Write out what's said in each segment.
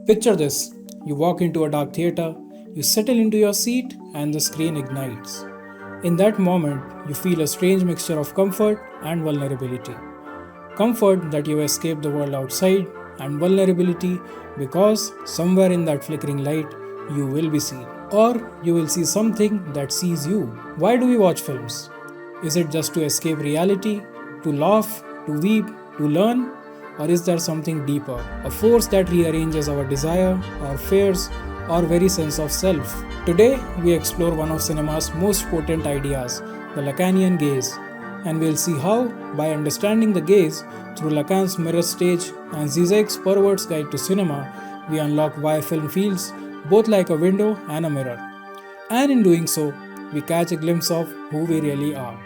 Picture this: you walk into a dark theatre, you settle into your seat, and the screen ignites. In that moment, you feel a strange mixture of comfort and vulnerability. Comfort that you escape the world outside, and vulnerability because somewhere in that flickering light, you will be seen. Or you will see something that sees you. Why do we watch films? Is it just to escape reality, to laugh, to weep, to learn? Or is there something deeper, a force that rearranges our desire, our fears, our very sense of self? Today, we explore one of cinema's most potent ideas, the Lacanian Gaze, and we'll see how, by understanding the gaze through Lacan's mirror stage and Zizek's Pervert's Guide to Cinema, we unlock why film feels both like a window and a mirror. And in doing so, we catch a glimpse of who we really are.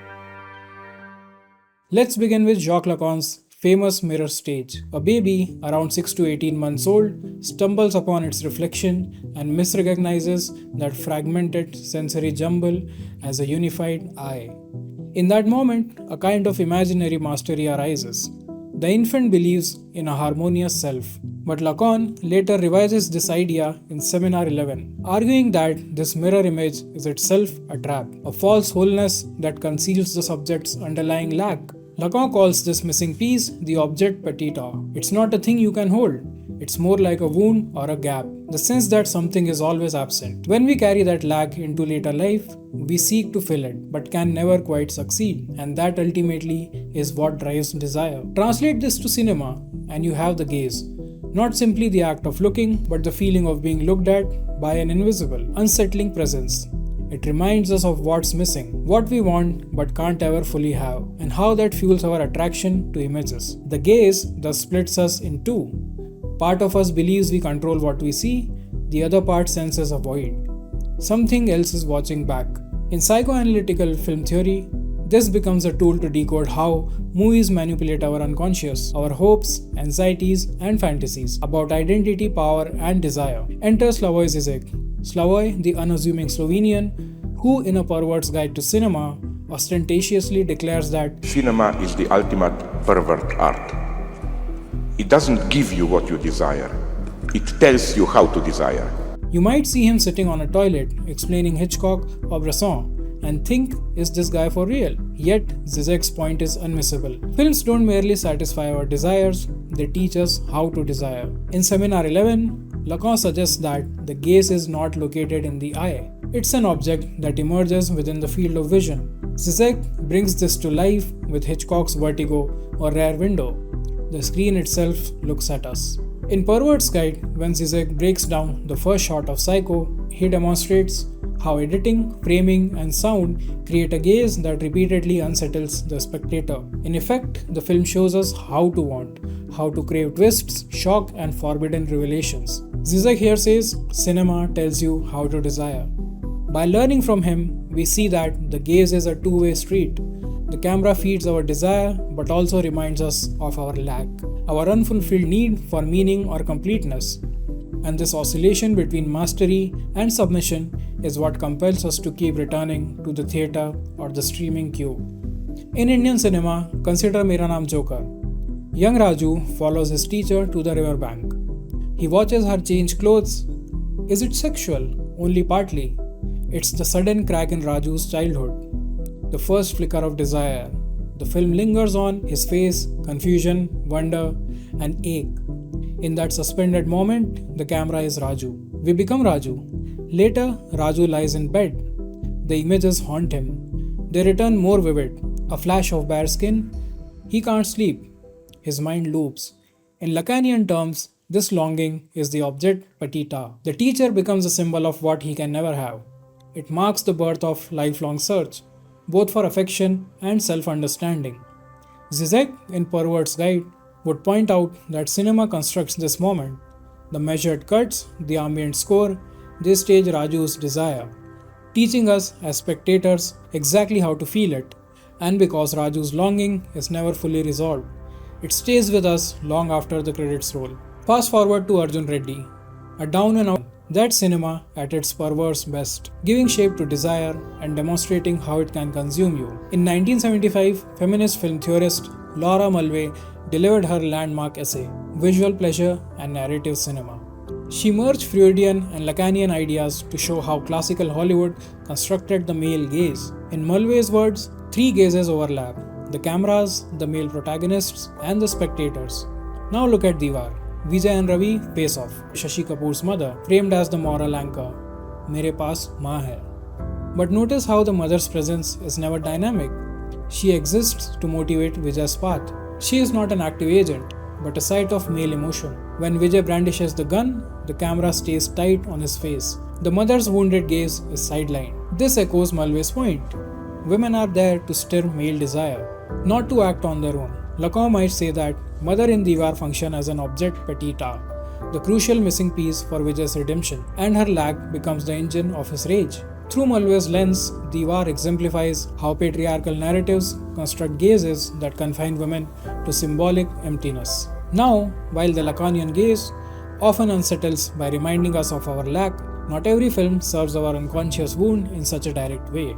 Let's begin with Jacques Lacan's famous mirror stage. A baby, around 6 to 18 months old, stumbles upon its reflection and misrecognizes that fragmented sensory jumble as a unified I. In that moment, a kind of imaginary mastery arises. The infant believes in a harmonious self, but Lacan later revises this idea in Seminar 11, arguing that this mirror image is itself a trap, a false wholeness that conceals the subject's underlying lack. Lacan calls this missing piece the objet petit. It's not a thing you can hold. It's more like a wound or a gap, the sense that something is always absent. When we carry that lack into later life, we seek to fill it, but can never quite succeed, and that ultimately is what drives desire. Translate this to cinema, and you have the gaze. Not simply the act of looking, but the feeling of being looked at by an invisible, unsettling presence. It reminds us of what's missing, what we want but can't ever fully have, and how that fuels our attraction to images. The gaze thus splits us in two. Part of us believes we control what we see, the other part senses a void. Something else is watching back. In psychoanalytical film theory, this becomes a tool to decode how movies manipulate our unconscious, our hopes, anxieties, and fantasies about identity, power, and desire. Enter Slavoj Žižek. Slavoj, the unassuming Slovenian, who in a Pervert's Guide to Cinema ostentatiously declares that cinema is the ultimate pervert art. It doesn't give you what you desire. It tells you how to desire. You might see him sitting on a toilet explaining Hitchcock or Bresson and think, is this guy for real? Yet, Zizek's point is unmissable. Films don't merely satisfy our desires, they teach us how to desire. In Seminar 11, Lacan suggests that the gaze is not located in the eye. It's an object that emerges within the field of vision. Zizek brings this to life with Hitchcock's Vertigo or Rear Window. The screen itself looks at us. In Pervert's Guide, when Zizek breaks down the first shot of Psycho, he demonstrates how editing, framing, and sound create a gaze that repeatedly unsettles the spectator. In effect, the film shows us how to want, how to crave twists, shock, and forbidden revelations. Zizek here says, cinema tells you how to desire. By learning from him, we see that the gaze is a two-way street. The camera feeds our desire but also reminds us of our lack, our unfulfilled need for meaning or completeness. And this oscillation between mastery and submission is what compels us to keep returning to the theatre or the streaming queue. In Indian cinema, consider Mera Naam Joker. Young Raju follows his teacher to the riverbank. He watches her change clothes. Is it sexual? Only partly. It's the sudden crack in Raju's childhood. The first flicker of desire. The film lingers on his face, confusion, wonder, and ache. In that suspended moment, the camera is Raju. We become Raju. Later, Raju lies in bed. The images haunt him. They return more vivid. A flash of bare skin. He can't sleep. His mind loops. In Lacanian terms, this longing is the objet petit. The teacher becomes a symbol of what he can never have. It marks the birth of lifelong search, both for affection and self-understanding. Zizek, in Pervert's Guide, would point out that cinema constructs this moment. The measured cuts, the ambient score, they stage Raju's desire, teaching us as spectators exactly how to feel it. And because Raju's longing is never fully resolved, it stays with us long after the credits roll. Fast forward to Arjun Reddy, a down and out. That's cinema at its perverse best, giving shape to desire and demonstrating how it can consume you. In 1975, feminist film theorist Laura Mulvey delivered her landmark essay, Visual Pleasure and Narrative Cinema. She merged Freudian and Lacanian ideas to show how classical Hollywood constructed the male gaze. In Mulvey's words, three gazes overlap: the cameras, the male protagonists, and the spectators. Now look at Deewar. Vijay and Ravi face off. Shashi Kapoor's mother, framed as the moral anchor. Mere paas maa hai. But notice how the mother's presence is never dynamic. She exists to motivate Vijay's path. She is not an active agent, but a sight of male emotion. When Vijay brandishes the gun, the camera stays tight on his face. The mother's wounded gaze is sidelined. This echoes Mulvey's point. Women are there to stir male desire, not to act on their own. Lacan might say that mother in Deewar function as an objet petit, the crucial missing piece for Vijay's redemption, and her lack becomes the engine of his rage. Through Mulvey's lens, Deewar exemplifies how patriarchal narratives construct gazes that confine women to symbolic emptiness. Now, while the Lacanian gaze often unsettles by reminding us of our lack, not every film serves our unconscious wound in such a direct way.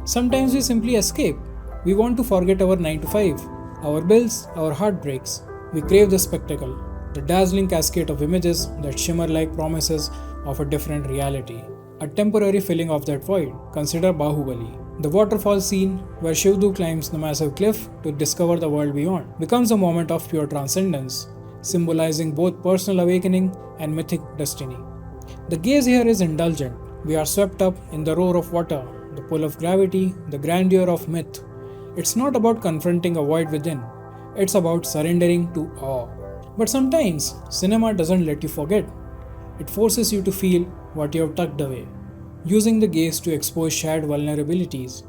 Sometimes we simply escape. We want to forget our 9 to 5, our bills, our heartbreaks. We crave the spectacle, the dazzling cascade of images that shimmer like promises of a different reality. A temporary filling of that void. Consider Baahubali. The waterfall scene, where Shivdu climbs the massive cliff to discover the world beyond, becomes a moment of pure transcendence, symbolizing both personal awakening and mythic destiny. The gaze here is indulgent. We are swept up in the roar of water, the pull of gravity, the grandeur of myth. It's not about confronting a void within. It's about surrendering to awe. But sometimes, cinema doesn't let you forget. It forces you to feel what you have tucked away, using the gaze to expose shared vulnerabilities.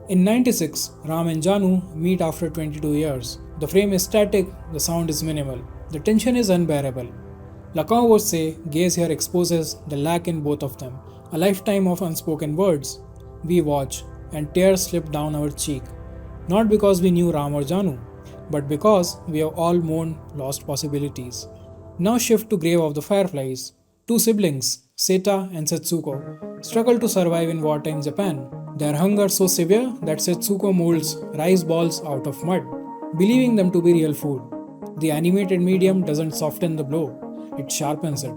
In 96, Ram and Janu meet after 22 years. The frame is static, the sound is minimal, the tension is unbearable. Lacan would say gaze here exposes the lack in both of them. A lifetime of unspoken words. We watch, and tears slip down our cheek. Not because we knew Ram or Janu, but because we have all mourned lost possibilities. Now shift to Grave of the Fireflies. Two siblings, Seta and Setsuko, struggle to survive in wartime Japan. Their hunger so severe that Setsuko molds rice balls out of mud, believing them to be real food. The animated medium doesn't soften the blow, it sharpens it.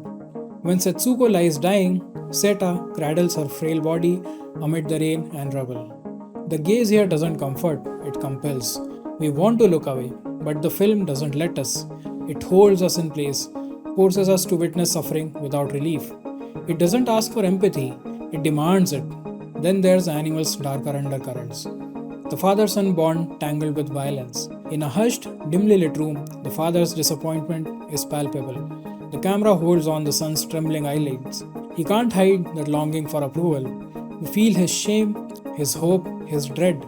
When Setsuko lies dying, Seta cradles her frail body amid the rain and rubble. The gaze here doesn't comfort, it compels. We want to look away, but the film doesn't let us. It holds us in place, forces us to witness suffering without relief. It doesn't ask for empathy, it demands it. Then there's the animal's darker undercurrents. The father-son bond tangled with violence. In a hushed, dimly lit room, the father's disappointment is palpable. The camera holds on the son's trembling eyelids. He can't hide that longing for approval. We feel his shame, his hope, his dread.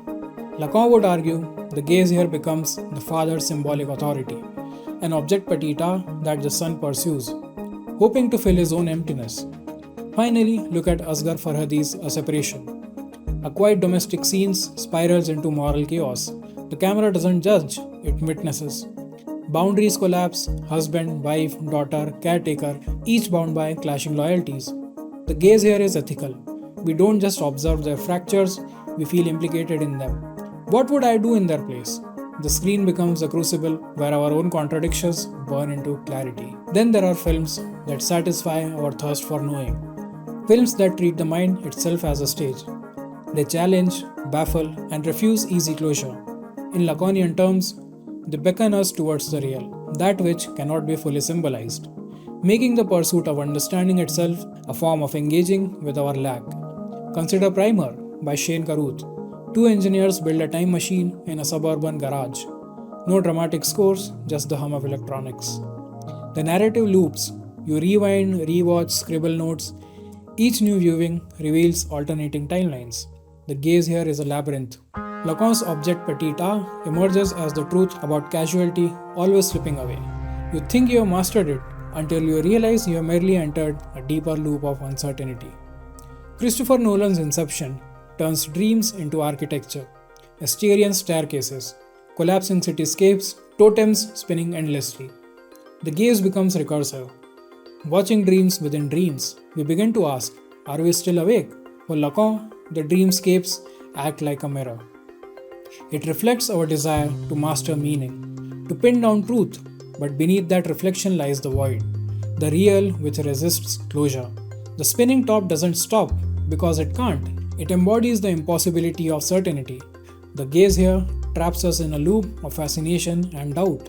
Lacan would argue the gaze here becomes the father's symbolic authority, an object petita that the son pursues, hoping to fill his own emptiness. Finally, look at Asghar Farhadi's A Separation. A quiet domestic scene spirals into moral chaos. The camera doesn't judge, it witnesses. Boundaries collapse, husband, wife, daughter, caretaker, each bound by clashing loyalties. The gaze here is ethical. We don't just observe their fractures, we feel implicated in them. What would I do in their place? The screen becomes a crucible where our own contradictions burn into clarity. Then there are films that satisfy our thirst for knowing. Films that treat the mind itself as a stage. They challenge, baffle, and refuse easy closure. In Lacanian terms, they beckon us towards the real, that which cannot be fully symbolized, making the pursuit of understanding itself a form of engaging with our lack. Consider Primer by Shane Carruth. Two engineers build a time machine in a suburban garage. No dramatic scores, just the hum of electronics. The narrative loops. You rewind, rewatch, scribble notes. Each new viewing reveals alternating timelines. The gaze here is a labyrinth. Lacan's object petita emerges as the truth about casualty always slipping away. You think you have mastered it until you realize you have merely entered a deeper loop of uncertainty. Christopher Nolan's Inception turns dreams into architecture, Asterian staircases, collapsing cityscapes, totems spinning endlessly. The gaze becomes recursive. Watching dreams within dreams, we begin to ask, are we still awake? For Lacan, the dreamscapes act like a mirror. It reflects our desire to master meaning, to pin down truth, but beneath that reflection lies the void, the real which resists closure. The spinning top doesn't stop because it can't. It embodies the impossibility of certainty. The gaze here traps us in a loop of fascination and doubt.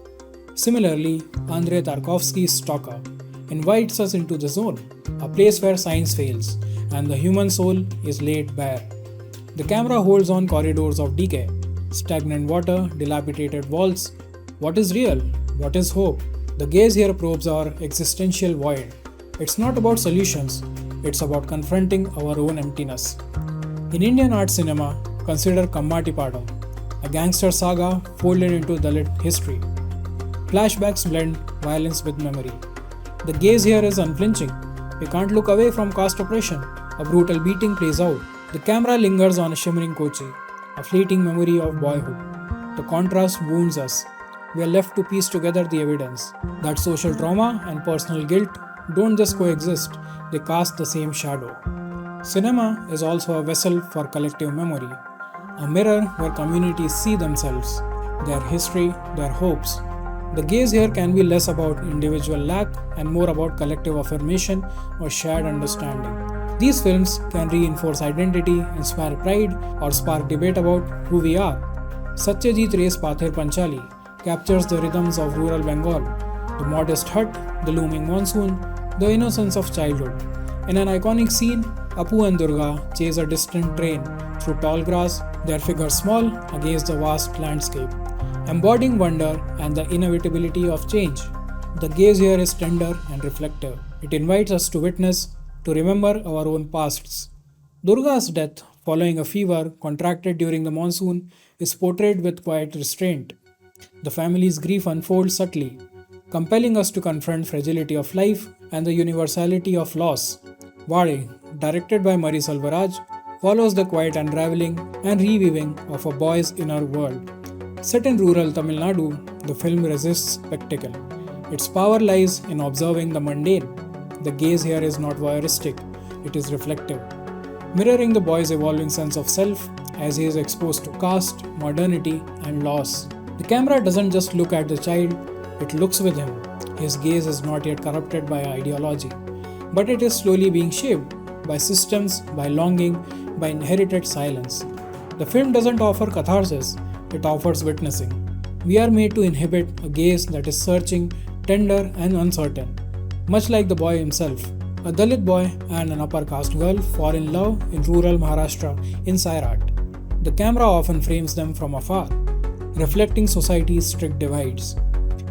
Similarly, Andrei Tarkovsky's Stalker invites us into the zone, a place where science fails and the human soul is laid bare. The camera holds on corridors of decay, stagnant water, dilapidated walls. What is real? What is hope? The gaze here probes our existential void. It's not about solutions, it's about confronting our own emptiness. In Indian art cinema, consider Kammati Padam, a gangster saga folded into Dalit history. Flashbacks blend violence with memory. The gaze here is unflinching. We can't look away from caste oppression. A brutal beating plays out. The camera lingers on a shimmering Kochi, a fleeting memory of boyhood. The contrast wounds us. We are left to piece together the evidence that social trauma and personal guilt don't just coexist, they cast the same shadow. Cinema is also a vessel for collective memory, a mirror where communities see themselves, their history, their hopes. The gaze here can be less about individual lack and more about collective affirmation or shared understanding. These films can reinforce identity, inspire pride, or spark debate about who we are. Satyajit Ray's Pathir Panchali captures the rhythms of rural Bengal, the modest hut, the looming monsoon, the innocence of childhood. In an iconic scene, Apu and Durga chase a distant train through tall grass, their figures small against the vast landscape, embodying wonder and the inevitability of change. The gaze here is tender and reflective. It invites us to witness, to remember our own pasts. Durga's death, following a fever contracted during the monsoon, is portrayed with quiet restraint. The family's grief unfolds subtly, compelling us to confront fragility of life and the universality of loss. Vade, directed by Mari Selvaraj, follows the quiet unraveling and reweaving of a boy's inner world. Set in rural Tamil Nadu, the film resists spectacle. Its power lies in observing the mundane. The gaze here is not voyeuristic, it is reflective, mirroring the boy's evolving sense of self as he is exposed to caste, modernity, and loss. The camera doesn't just look at the child, it looks with him. His gaze is not yet corrupted by ideology, but it is slowly being shaped by systems, by longing, by inherited silence. The film doesn't offer catharsis, it offers witnessing. We are made to inhabit a gaze that is searching, tender, and uncertain. Much like the boy himself, a Dalit boy and an upper caste girl fall in love in rural Maharashtra in Sairaat. The camera often frames them from afar, reflecting society's strict divides.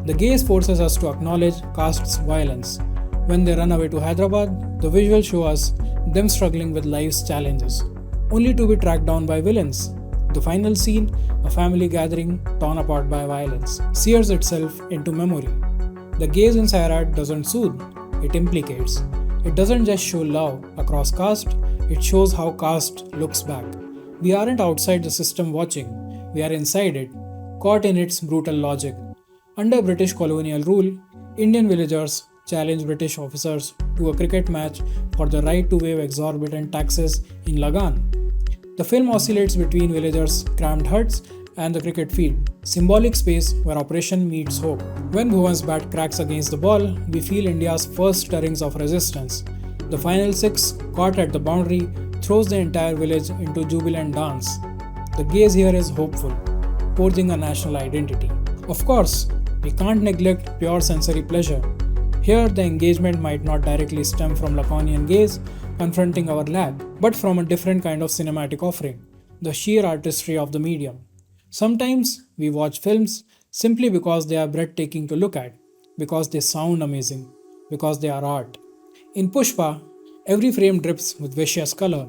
The gaze forces us to acknowledge caste's violence. When they run away to Hyderabad, the visuals show us them struggling with life's challenges, only to be tracked down by villains. The final scene, a family gathering torn apart by violence, sears itself into memory. The gaze in Sairaat doesn't soothe, it implicates. It doesn't just show love across caste, it shows how caste looks back. We aren't outside the system watching, we are inside it, caught in its brutal logic. Under British colonial rule, Indian villagers challenged British officers to a cricket match for the right to waive exorbitant taxes in Lagan. The film oscillates between villagers' cramped huts and the cricket field, symbolic space where oppression meets hope. When Bhuvan's bat cracks against the ball, we feel India's first stirrings of resistance. The final six, caught at the boundary, throws the entire village into jubilant dance. The gaze here is hopeful, forging a national identity. Of course, we can't neglect pure sensory pleasure. Here, the engagement might not directly stem from Lacanian Gaze, confronting our lack, but from a different kind of cinematic offering, the sheer artistry of the medium. Sometimes we watch films simply because they are breathtaking to look at, because they sound amazing, because they are art. In Pushpa, every frame drips with vicious color.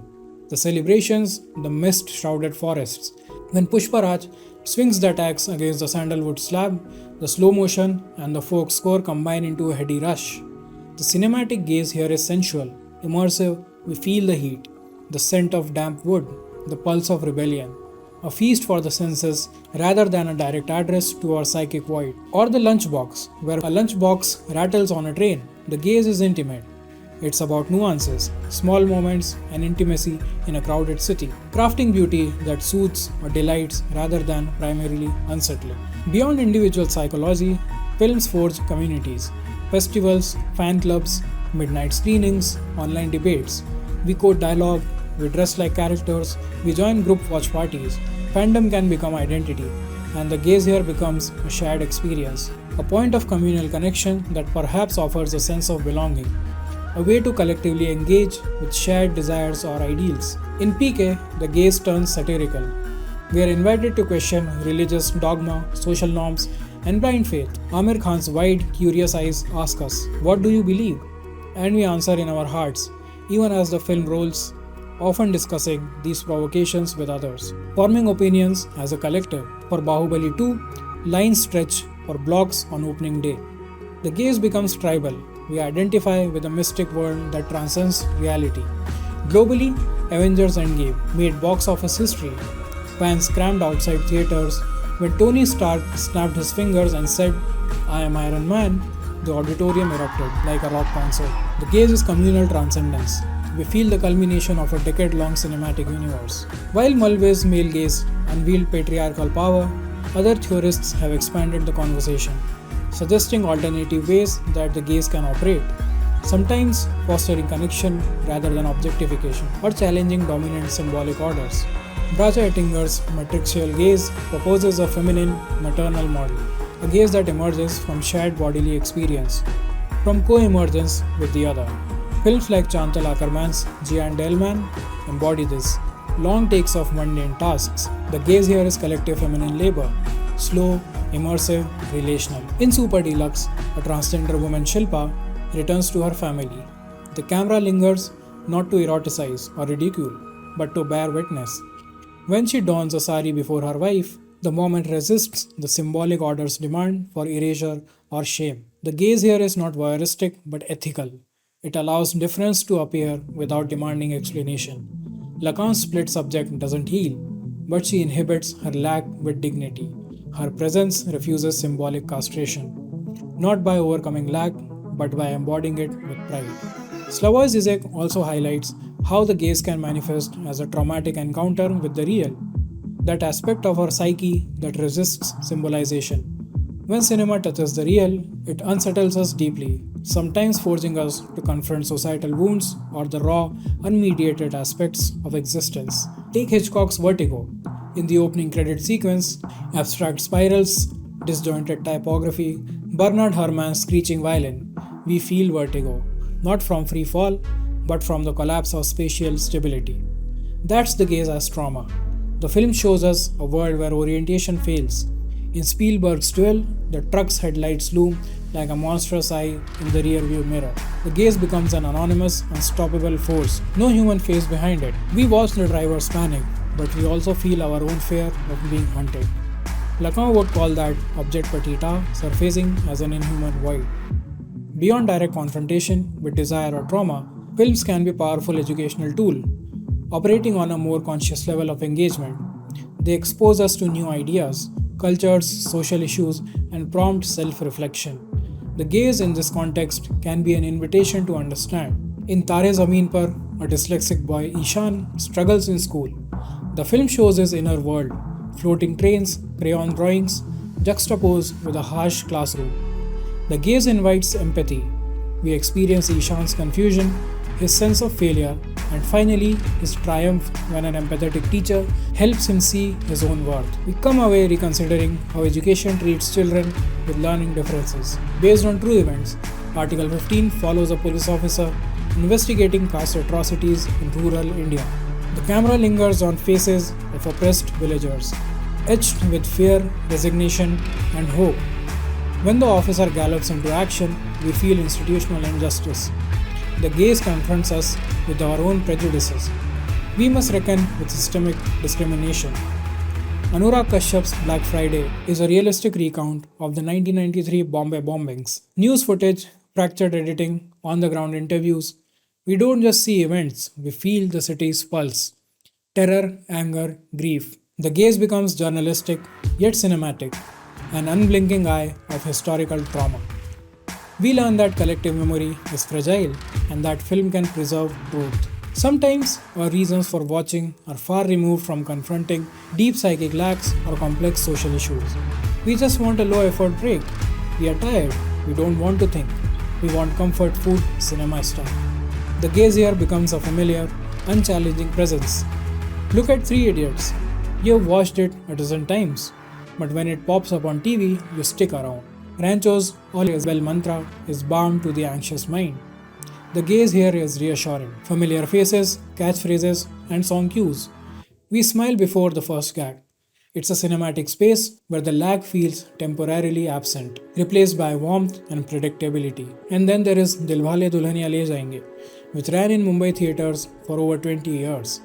The celebrations, the mist-shrouded forests. When Pushparaj swings the axe against the sandalwood slab, the slow motion and the folk score combine into a heady rush. The cinematic gaze here is sensual, immersive. We feel the heat, the scent of damp wood, the pulse of rebellion. A feast for the senses rather than a direct address to our psychic void. Or the Lunchbox, where a lunchbox rattles on a train. The gaze is intimate. It's about nuances, small moments, and intimacy in a crowded city, crafting beauty that soothes or delights rather than primarily unsettling. Beyond individual psychology, films forge communities. festivals, fan clubs, midnight screenings, online debates. We quote dialogue, we dress like characters, we join group watch parties. Fandom can become identity, and the gaze here becomes a shared experience, a point of communal connection that perhaps offers a sense of belonging, a way to collectively engage with shared desires or ideals. In PK, the gaze turns satirical. We are invited to question religious dogma, social norms, and blind faith. Amir Khan's wide, curious eyes ask us, "What do you believe?" And we answer in our hearts, even as the film rolls, often discussing these provocations with others, forming opinions as a collective. For Baahubali 2, lines stretch for blocks on opening day. The gaze becomes tribal. We identify with a mystic world that transcends reality. Globally, Avengers Endgame made box office history. Fans crammed outside theaters. When Tony Stark snapped his fingers and said, "I am Iron Man," the auditorium erupted like a rock concert. The gaze is communal transcendence. We feel the culmination of a decade-long cinematic universe. While MULVEY'S male gaze unveiled patriarchal power, other theorists have expanded the conversation, suggesting alternative ways that the gaze can operate, sometimes fostering connection rather than objectification, or challenging dominant symbolic orders. Bracha Ettinger's Matrixial gaze proposes a feminine, maternal model, a gaze that emerges from shared bodily experience, from co-emergence with the other. Films like Chantal Akerman's Gian Delman embody this. Long takes of mundane tasks. The gaze here is collective feminine labor, slow, immersive, relational. In Super Deluxe, a transgender woman Shilpa returns to her family. The camera lingers not to eroticize or ridicule, but to bear witness. When she dons a sari before her wife, the moment resists the symbolic order's demand for erasure or shame. The gaze here is not voyeuristic but ethical. It allows difference to appear without demanding explanation. Lacan's split subject doesn't heal, but she inhibits her lack with dignity. Her presence refuses symbolic castration, not by overcoming lack, but by embodying it with pride. Slavoj Žižek also highlights how the gaze can manifest as a traumatic encounter with the real, that aspect of our psyche that resists symbolization. When cinema touches the real, it unsettles us deeply, sometimes forcing us to confront societal wounds or the raw, unmediated aspects of existence. Take Hitchcock's Vertigo. In the opening credit sequence, abstract spirals, disjointed typography, Bernard Herrmann's screeching violin, we feel vertigo, not from free fall, but from the collapse of spatial stability. That's the gaze as trauma. The film shows us a world where orientation fails. In Spielberg's Duel, the truck's headlights loom like a monstrous eye in the rearview mirror. The gaze becomes an anonymous, unstoppable force, no human face behind it. We watch the driver's panic, but we also feel our own fear of being hunted. Lacan would call that objet petit, surfacing as an inhuman void. Beyond direct confrontation with desire or trauma, films can be a powerful educational tool, operating on a more conscious level of engagement. They expose us to new ideas, cultures, social issues, and prompt self-reflection. The gaze in this context can be an invitation to understand. In Taare Zameen Par, a dyslexic boy Ishan struggles in school. The film shows his inner world, floating trains, crayon drawings, juxtaposed with a harsh classroom. The gaze invites empathy. We experience Ishan's confusion, his sense of failure, and finally his triumph when an empathetic teacher helps him see his own worth. We come away reconsidering how education treats children with learning differences. Based on true events, Article 15 follows a police officer investigating caste atrocities in rural India. The camera lingers on faces of oppressed villagers, etched with fear, resignation, and hope. When the officer gallops into action, we feel institutional injustice. The gaze confronts us with our own prejudices. We must reckon with systemic discrimination. Anurag Kashyap's Black Friday is a realistic recount of the 1993 Bombay bombings. News footage, fractured editing, on-the-ground interviews. We don't just see events, we feel the city's pulse. Terror, anger, grief. The gaze becomes journalistic, yet cinematic, an unblinking eye of historical trauma. We learn that collective memory is fragile and that film can preserve truth. Sometimes our reasons for watching are far removed from confronting deep psychic lacks or complex social issues. We just want a low effort break. We are tired. We don't want to think. We want comfort food cinema style. The gaze here becomes a familiar, unchallenging presence. Look at Three Idiots. You've watched it a dozen times, but when it pops up on TV, you stick around. Rancho's all is well mantra is balm to the anxious mind. The gaze here is reassuring. Familiar faces, catchphrases, and song cues. We smile before the first gag. It's a cinematic space where the lag feels temporarily absent, replaced by warmth and predictability. And then there is Dilwale Dulhaniya Le Jayenge, which ran in Mumbai theatres for over 20 years.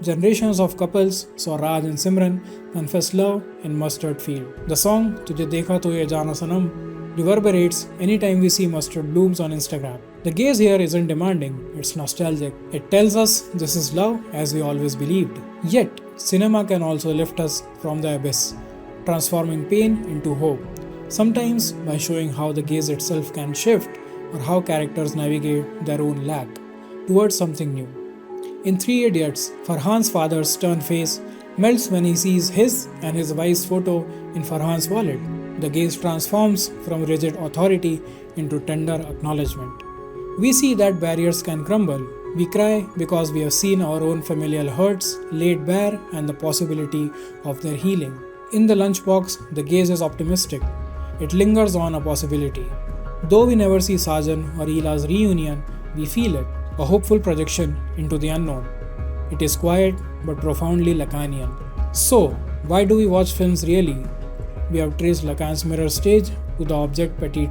Generations of couples saw Raj and Simran confess love in mustard field. The song Tujhe Dekha To Ye Jana Sanam reverberates anytime we see mustard blooms on Instagram. The gaze here isn't demanding, it's nostalgic. It tells us this is love as we always believed. Yet, cinema can also lift us from the abyss, transforming pain into hope. Sometimes by showing how the gaze itself can shift or how characters navigate their own lack towards something new. In Three Idiots, Farhan's father's stern face melts when he sees his and his wife's photo in Farhan's wallet. The gaze transforms from rigid authority into tender acknowledgement. We see that barriers can crumble. We cry because we have seen our own familial hurts laid bare and the possibility of their healing. In the Lunchbox, the gaze is optimistic. It lingers on a possibility. Though we never see Sajan or Ila's reunion, we feel it, a hopeful projection into the unknown. It is quiet but profoundly Lacanian. So, why do we watch films really? We have traced Lacan's mirror stage to the object petit,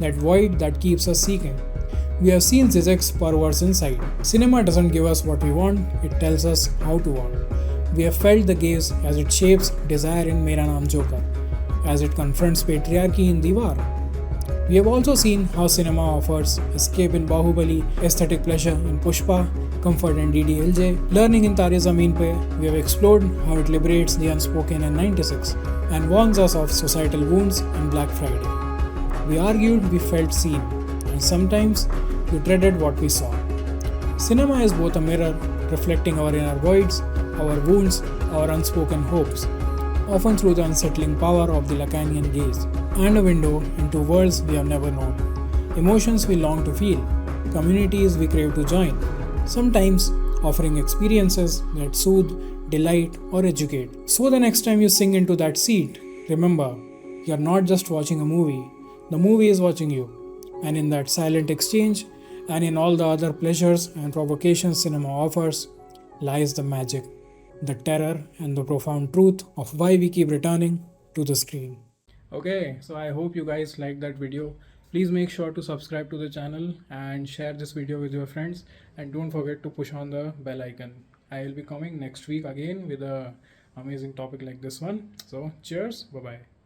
that void that keeps us seeking. We have seen Zizek's perverse insight. Cinema doesn't give us what we want, it tells us how to want. We have felt the gaze as it shapes desire in Mera Naam Joker, as it confronts patriarchy in Deewar. We have also seen how cinema offers escape in Baahubali, aesthetic pleasure in Pushpa, comfort in DDLJ, learning in Taare Zameen Par. We have explored how it liberates the unspoken in 96 and warns us of societal wounds in Black Friday. We argued we felt seen, and sometimes we dreaded what we saw. Cinema is both a mirror reflecting our inner voids, our wounds, our unspoken hopes, often through the unsettling power of the Lacanian gaze, and a window into worlds we have never known, emotions we long to feel, communities we crave to join, sometimes offering experiences that soothe, delight, or educate. So the next time you sink into that seat, remember, you're not just watching a movie, the movie is watching you. And in that silent exchange, and in all the other pleasures and provocations cinema offers, lies the magic, the terror, and the profound truth of why we keep returning to the screen. Okay, so I hope you guys liked that video. Please make sure to subscribe to the channel and share this video with your friends, and don't forget to push on the bell icon. I will be coming next week again with a amazing topic like this one. So cheers, bye bye.